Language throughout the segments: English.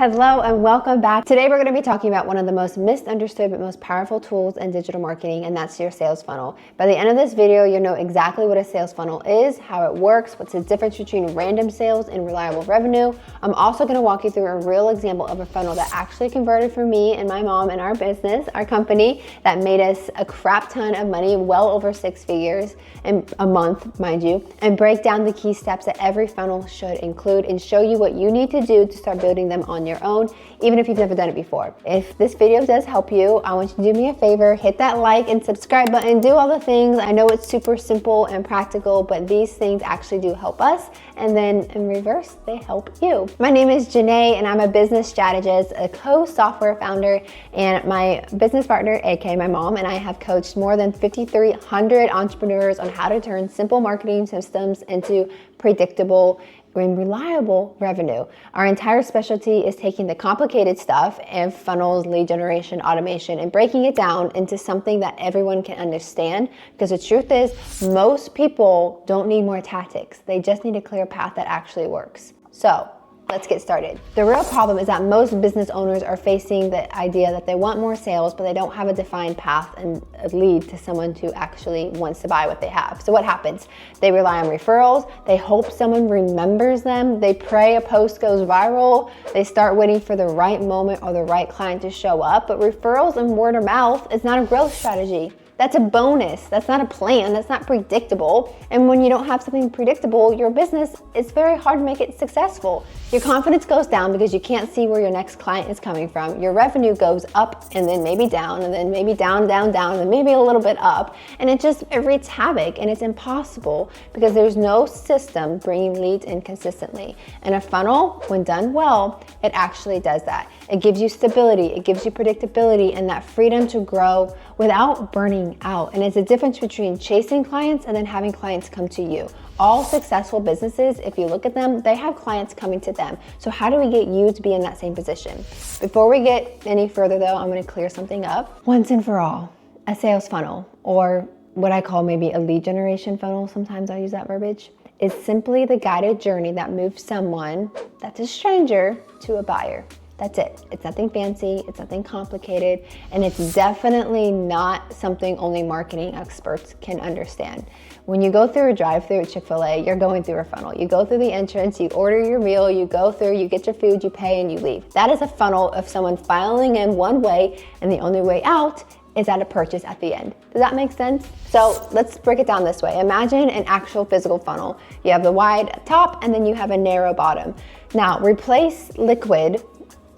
Hello and welcome back. Today we're going to be talking about one of the most misunderstood but most powerful tools in digital marketing, and that's your sales funnel. By the end of this video, you'll know exactly what a sales funnel is, how it works, what's the difference between random sales and reliable revenue. I'm also going to walk you through a real example of a funnel that actually converted for me and my mom in our business, our company, that made us a crap ton of money, well over 6 figures in a month, mind you, and break down the key steps that every funnel should include and show you what you need to do to start building them on your own, even if you've never done it before. If this video does help you, I want you to do me a favor, hit that like and subscribe button, do all the things. I know it's super simple and practical, but these things actually do help us, and then in reverse, they help you. My name is Janae, and I'm a business strategist, a co-software founder, and my business partner, aka my mom, and I have coached more than 5,300 entrepreneurs on how to turn simple marketing systems into predictable and reliable revenue. Our entire specialty is taking the complicated stuff and funnels, lead generation, automation, and breaking it down into something that everyone can understand. Because the truth is, most people don't need more tactics. They just need a clear path that actually works. So let's get started. The real problem is that most business owners are facing the idea that they want more sales, but they don't have a defined path and a lead to someone who actually wants to buy what they have. So what happens? They rely on referrals. They hope someone remembers them. They pray a post goes viral. They start waiting for the right moment or the right client to show up. But referrals and word of mouth is not a growth strategy. That's a bonus. That's not a plan. That's not predictable. And when you don't have something predictable, your business, it's very hard to make it successful. Your confidence goes down because you can't see where your next client is coming from. Your revenue goes up and then maybe down and then maybe down, down, down, and maybe a little bit up. And it wreaks havoc, and it's impossible because there's no system bringing leads in consistently. And a funnel, when done well, it actually does that. It gives you stability, it gives you predictability, and that freedom to grow without burning out. And it's a difference between chasing clients and then having clients come to you. All successful businesses, if you look at them, they have clients coming to them. So how do we get you to be in that same position? Before we get any further though, I'm gonna clear something up. Once and for all, a sales funnel, or what I call maybe a lead generation funnel, sometimes I use that verbiage, is simply the guided journey that moves someone that's a stranger to a buyer. That's it. It's nothing fancy, it's nothing complicated, and it's definitely not something only marketing experts can understand. When you go through a drive-thru at Chick-fil-A, you're going through a funnel. You go through the entrance, you order your meal, you go through, you get your food, you pay, and you leave. That is a funnel of someone filing in one way, and the only way out is at a purchase at the end. Does that make sense? So let's break it down this way. Imagine an actual physical funnel. You have the wide top, and then you have a narrow bottom. Now, replace liquid,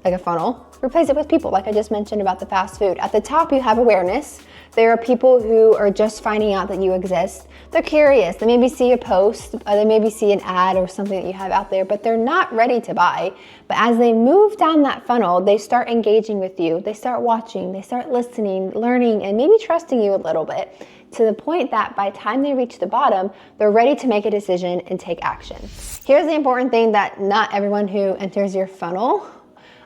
like a funnel, replace it with people, like I just mentioned about the fast food. At the top, you have awareness. There are people who are just finding out that you exist. They're curious. They maybe see a post, or they maybe see an ad or something that you have out there, but they're not ready to buy. But as they move down that funnel, they start engaging with you. They start watching, they start listening, learning, and maybe trusting you a little bit, to the point that by the time they reach the bottom, they're ready to make a decision and take action. Here's the important thing that not everyone who enters your funnel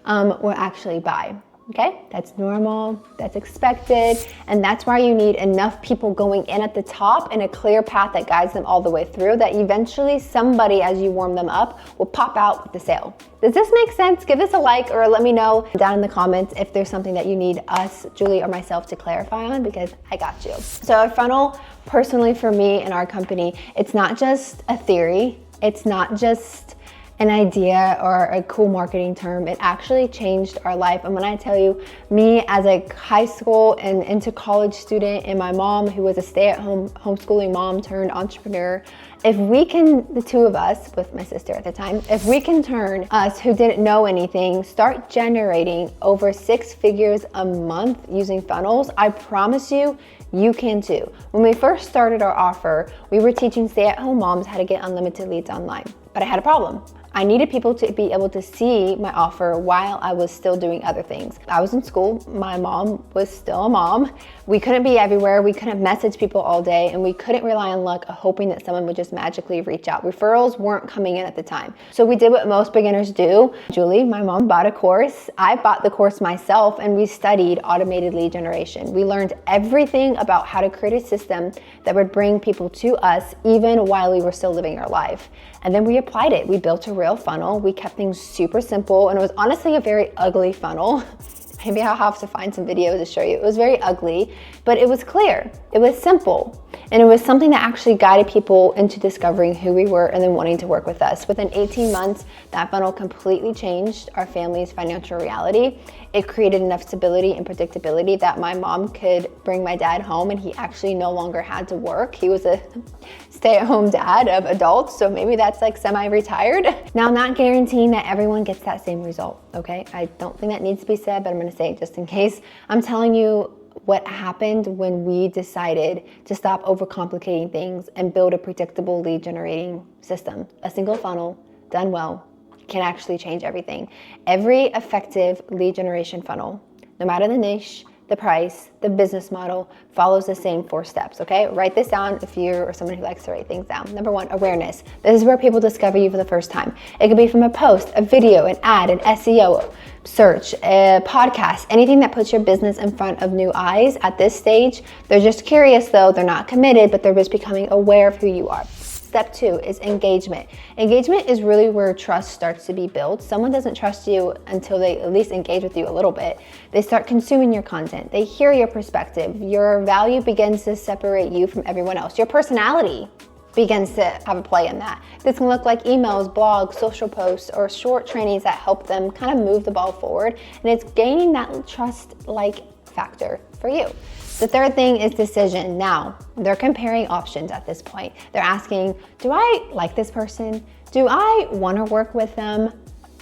will actually buy. Okay, that's normal, that's expected, and that's why you need enough people going in at the top and a clear path that guides them all the way through, that eventually somebody, as you warm them up, will pop out with the sale. Does this make sense? Give us a like or let me know down in the comments if there's something that you need us, Julie, or myself to clarify on, because I got you. So a funnel, personally for me and our company, it's not just a theory, it's not just an idea or a cool marketing term. It actually changed our life. And when I tell you, me as a high school and into college student, and my mom who was a stay-at-home homeschooling mom turned entrepreneur, if we can, the two of us with my sister at the time, if we can turn us who didn't know anything, start generating over 6 figures a month using funnels, I promise you, you can too. When we first started our offer, we were teaching stay-at-home moms how to get unlimited leads online. But I had a problem. I needed people to be able to see my offer while I was still doing other things. I was in school, my mom was still a mom. We couldn't be everywhere, we couldn't message people all day, and we couldn't rely on luck, hoping that someone would just magically reach out. Referrals weren't coming in at the time. So we did what most beginners do. Julie, my mom, bought a course. I bought the course myself, and we studied automated lead generation. We learned everything about how to create a system that would bring people to us even while we were still living our life. And then we applied it. We built a real funnel. We kept things super simple, and it was honestly a very ugly funnel. Maybe I'll have to find some videos to show you. It was very ugly, but it was clear. It was simple. And it was something that actually guided people into discovering who we were and then wanting to work with us. Within 18 months, that funnel completely changed our family's financial reality. It created enough stability and predictability that my mom could bring my dad home and he actually no longer had to work. He was a stay-at-home dad of adults, so maybe that's like semi-retired. Now, I'm not guaranteeing that everyone gets that same result, okay? I don't think that needs to be said, but I'm gonna say it just in case. I'm telling you what happened when we decided to stop overcomplicating things and build a predictable lead generating system. A single funnel done well can actually change everything. Every effective lead generation funnel, no matter the niche, the price, the business model, follows the same 4 steps, okay? Write this down if you're someone who likes to write things down. Number 1, awareness. This is where people discover you for the first time. It could be from a post, a video, an ad, an SEO, search, a podcast, anything that puts your business in front of new eyes. At this stage, they're just curious though, they're not committed, but they're just becoming aware of who you are. Step 2 is engagement. Engagement is really where trust starts to be built. Someone doesn't trust you until they at least engage with you a little bit. They start consuming your content. They hear your perspective. Your value begins to separate you from everyone else. Your personality begins to have a play in that. This can look like emails, blogs, social posts, or short trainings that help them kind of move the ball forward. And it's gaining that trust-like factor for you. The third thing is decision. Now, they're comparing options at this point. They're asking, do I like this person? Do I want to work with them?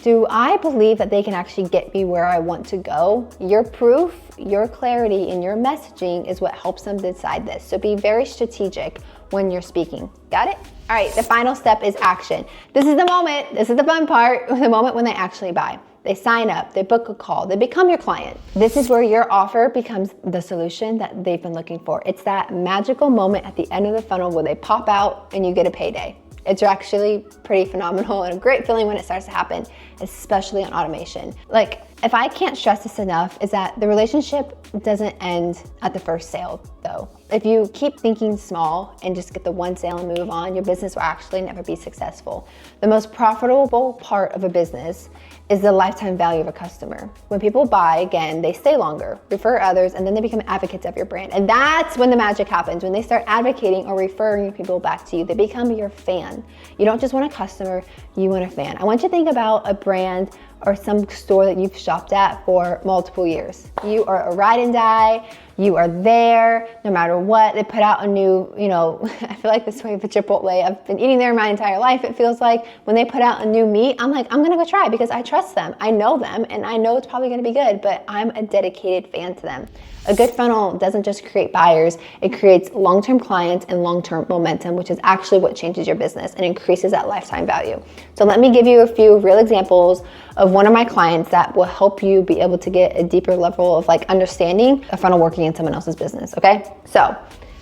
Do I believe that they can actually get me where I want to go? Your proof, your clarity, and your messaging is what helps them decide this. So be very strategic when you're speaking. Got it? All right, the final step is action. This is the moment, this is the fun part, the moment when they actually buy. They sign up, they book a call, they become your client. This is where your offer becomes the solution that they've been looking for. It's that magical moment at the end of the funnel where they pop out and you get a payday. It's actually pretty phenomenal and a great feeling when it starts to happen, especially on automation. Like, if I can't stress this enough, is that the relationship doesn't end at the first sale though. If you keep thinking small and just get the one sale and move on, your business will actually never be successful. The most profitable part of a business is the lifetime value of a customer. When people buy again, they stay longer, refer others, and then they become advocates of your brand. And that's when the magic happens. When they start advocating or referring people back to you, they become your fan. You don't just want a customer, you want a fan. I want you to think about a brand or some store that you've shopped at for multiple years. You are a ride and die, you are there no matter what. They put out a new, I feel like this way with Chipotle. I've been eating there my entire life. It feels like when they put out a new meat, I'm like, I'm gonna go try because I trust them. I know them and I know it's probably gonna be good, but I'm a dedicated fan to them. A good funnel doesn't just create buyers, it creates long-term clients and long-term momentum, which is actually what changes your business and increases that lifetime value. So let me give you a few real examples of one of my clients that will help you be able to get a deeper level of understanding a funnel working in someone else's business, okay? So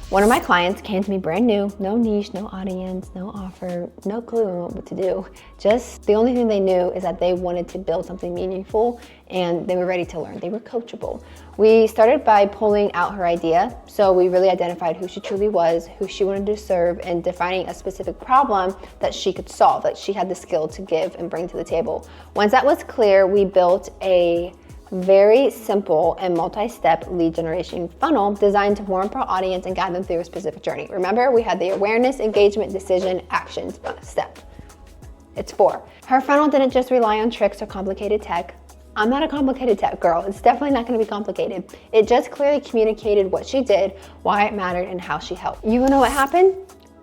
one of my clients came to me brand new, no niche, no audience, no offer, no clue on what to do. Just the only thing they knew is that they wanted to build something meaningful and they were ready to learn. They were coachable. We started by pulling out her idea. So we really identified who she truly was, who she wanted to serve, and defining a specific problem that she could solve, that she had the skill to give and bring to the table. Once that was clear, we built a very simple and multi-step lead generation funnel designed to warm up our audience and guide them through a specific journey. Remember, we had the awareness, engagement, decision, actions step. It's 4. Her funnel didn't just rely on tricks or complicated tech. I'm not a complicated tech girl. It's definitely not going to be complicated. It just clearly communicated what she did, why it mattered, and how she helped. You know what happened?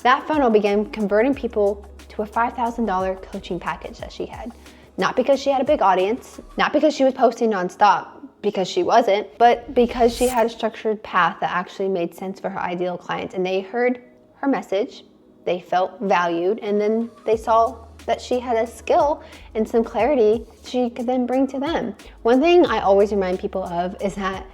That funnel began converting people to a $5,000 coaching package that she had. Not because she had a big audience, not because she was posting nonstop, because she wasn't, but because she had a structured path that actually made sense for her ideal clients. And they heard her message, they felt valued, and then they saw that she had a skill and some clarity she could then bring to them. One thing I always remind people of is that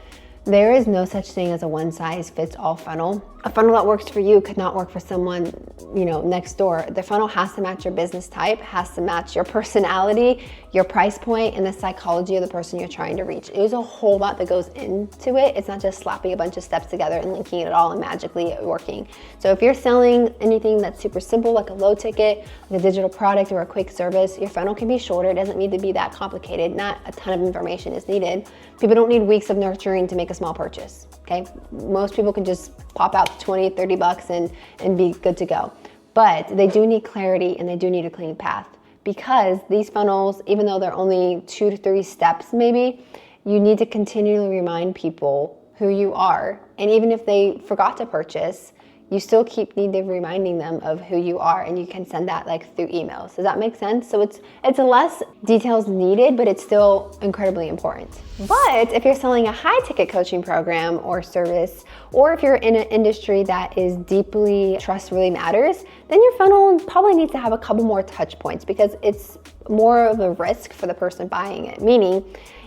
There is no such thing as a one-size-fits-all funnel. A funnel that works for you could not work for someone, next door. The funnel has to match your business type, has to match your personality, your price point, and the psychology of the person you're trying to reach. There's a whole lot that goes into it. It's not just slapping a bunch of steps together and linking it all and magically working. So if you're selling anything that's super simple, like a low ticket, like a digital product or a quick service, your funnel can be shorter. It doesn't need to be that complicated. Not a ton of information is needed. People don't need weeks of nurturing to make a small purchase, okay? Most people can just pop out 20, 30 bucks and be good to go. But they do need clarity and they do need a clean path, because these funnels, even though they're only 2 to 3 steps maybe, you need to continually remind people who you are. And even if they forgot to purchase, you still need to reminding them of who you are, and you can send that like through emails. Does that make sense? So it's less details needed, but it's still incredibly important. But if you're selling a high ticket coaching program or service, or if you're in an industry that is deeply trust really matters, then your funnel probably needs to have a couple more touch points, because it's more of a risk for the person buying it. Meaning,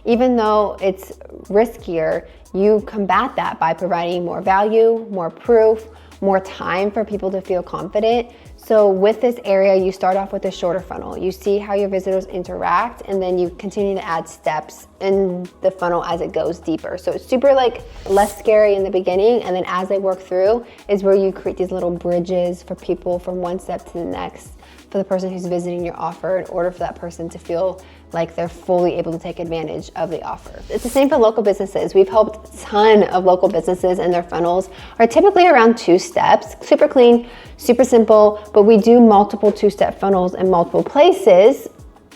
even though it's riskier, you combat that by providing more value, more proof, more time for people to feel confident. So with this area, you start off with a shorter funnel. You see how your visitors interact, and then you continue to add steps in the funnel as it goes deeper. So it's super less scary in the beginning, and then as they work through is where you create these little bridges for people from one step to the next, for the person who's visiting your offer, in order for that person to feel like they're fully able to take advantage of the offer. It's the same for local businesses. We've helped a ton of local businesses, and their funnels are typically around 2 steps, super clean, super simple, but we do multiple 2-step funnels in multiple places.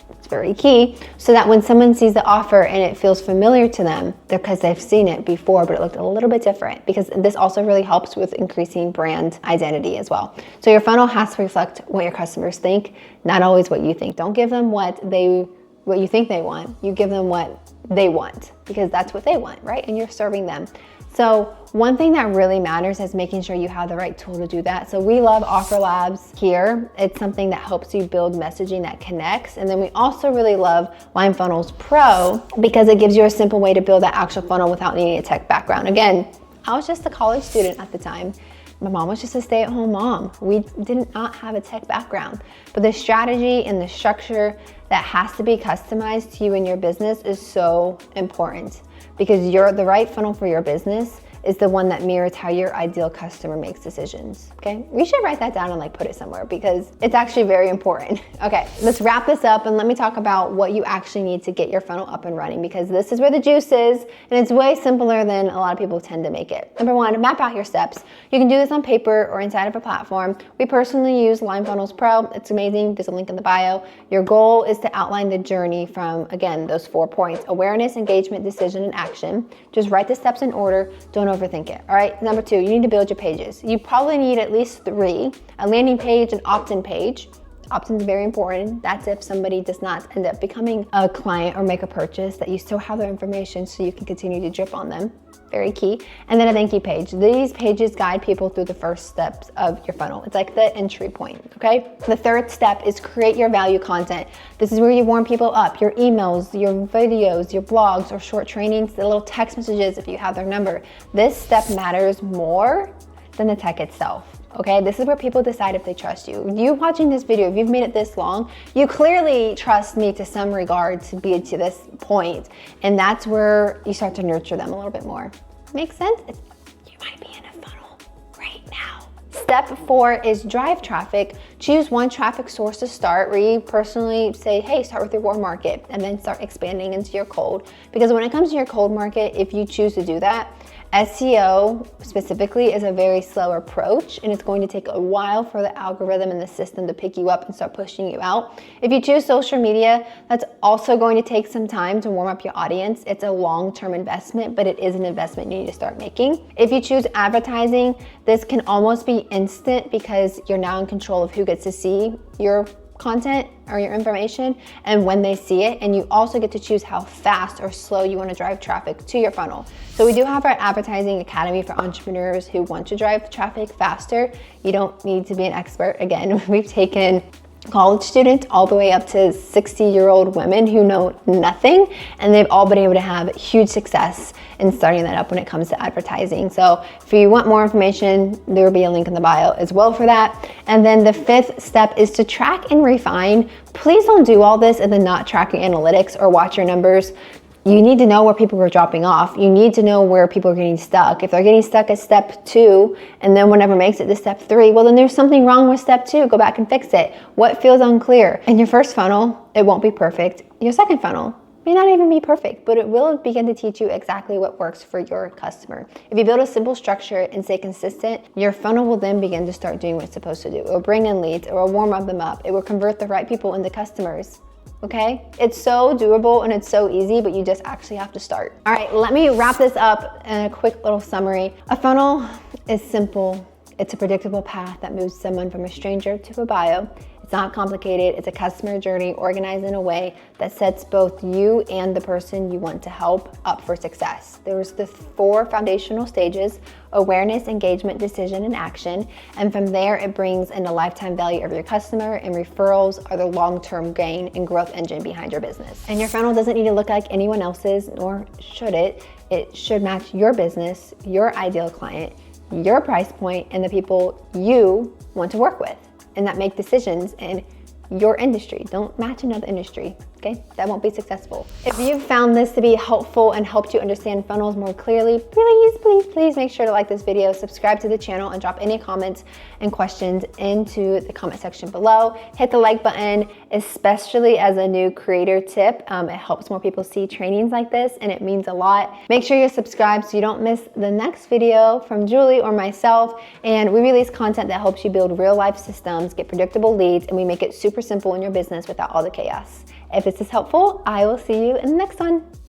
It's very key, so that when someone sees the offer and it feels familiar to them, because they've seen it before, but it looked a little bit different, because this also really helps with increasing brand identity as well. So your funnel has to reflect what your customers think, not always what you think. Don't give them what you think they want. You give them what they want, because that's what they want, right? And you're serving them. So one thing that really matters is making sure you have the right tool to do that. So we love Offer Labs here. It's something that helps you build messaging that connects. And then we also really love Lime Funnels Pro, because it gives you a simple way to build that actual funnel without needing a tech background. Again, I was just a college student at the time. My mom was just a stay-at-home mom. We did not have a tech background, but the strategy and the structure that has to be customized to you and your business is so important, because the right funnel for your business is the one that mirrors how your ideal customer makes decisions, okay? We should write that down and put it somewhere, because it's actually very important. Okay, let's wrap this up and let me talk about what you actually need to get your funnel up and running, because this is where the juice is, and it's way simpler than a lot of people tend to make it. Number 1, map out your steps. You can do this on paper or inside of a platform. We personally use Lime Funnels Pro. It's amazing. There's a link in the bio. Your goal is to outline the journey from, again, those 4 points: awareness, engagement, decision, and action. Just write the steps in order. Don't overthink it. All right. Number 2, you need to build your pages. You probably need at least 3: a landing page, an opt-in page. Opt-in is very important. That's if somebody does not end up becoming a client or make a purchase, that you still have their information so you can continue to drip on them. Very key. And then a thank you page. These pages guide people through the first steps of your funnel. It's like the entry point, okay? The 3rd step is create your value content. This is where you warm people up. Your emails, your videos, your blogs, or short trainings, the little text messages if you have their number. This step matters more than the tech itself. Okay, this is where people decide if they trust you. You watching this video, if you've made it this long, you clearly trust me to some regard to be to this point. And that's where you start to nurture them a little bit more. Makes sense? You might be in a funnel right now. Step 4 is drive traffic. Choose one traffic source to start, where you personally say, hey, start with your warm market and then start expanding into your cold. Because when it comes to your cold market, if you choose to do that, SEO specifically is a very slow approach, and it's going to take a while for the algorithm and the system to pick you up and start pushing you out. If you choose social media, that's also going to take some time to warm up your audience. It's a long-term investment, but it is an investment you need to start making. If you choose advertising, this can almost be instant, because you're now in control of who gets to see your content or your information and when they see it, and you also get to choose how fast or slow you want to drive traffic to your funnel. So we do have our advertising academy for entrepreneurs who want to drive traffic faster. You don't need to be an expert. Again, we've taken college students all the way up to 60-year-old women who know nothing, and they've all been able to have huge success in starting that up when it comes to advertising. So if you want more information, there will be a link in the bio as well for that. And then the fifth step is to track and refine. Please don't do all this and then not track your analytics or watch your numbers. You need to know where people are dropping off. You need to know where people are getting stuck. If they're getting stuck at step 2 and then whatever makes it to step 3, well, then there's something wrong with step 2. Go back and fix it. What feels unclear? In your first funnel, it won't be perfect. Your second funnel may not even be perfect, but it will begin to teach you exactly what works for your customer. If you build a simple structure and stay consistent, your funnel will then begin to start doing what it's supposed to do. It will bring in leads, it will warm up them up, it will convert the right people into customers. Okay? It's so doable and it's so easy, but you just actually have to start. All right, let me wrap this up in a quick little summary. A funnel is simple. It's a predictable path that moves someone from a stranger to a bio. It's not complicated. It's a customer journey organized in a way that sets both you and the person you want to help up for success. There's the 4 foundational stages: awareness, engagement, decision, and action. And from there, it brings in the lifetime value of your customer, and referrals are the long-term gain and growth engine behind your business. And your funnel doesn't need to look like anyone else's, nor should it. It should match your business, your ideal client, your price point, and the people you want to work with and that make decisions in your industry. Don't match another industry, okay? That won't be successful. If you've found this to be helpful and helped you understand funnels more clearly, please make sure to like this video, subscribe to the channel, and drop any comments and questions into the comment section below. Hit the like button, especially as a new creator tip. It helps more people see trainings like this, and it means a lot. Make sure you're subscribed so you don't miss the next video from Julie or myself. And we release content that helps you build real life systems, get predictable leads, and we make it super simple in your business without all the chaos. If this is helpful, I will see you in the next one.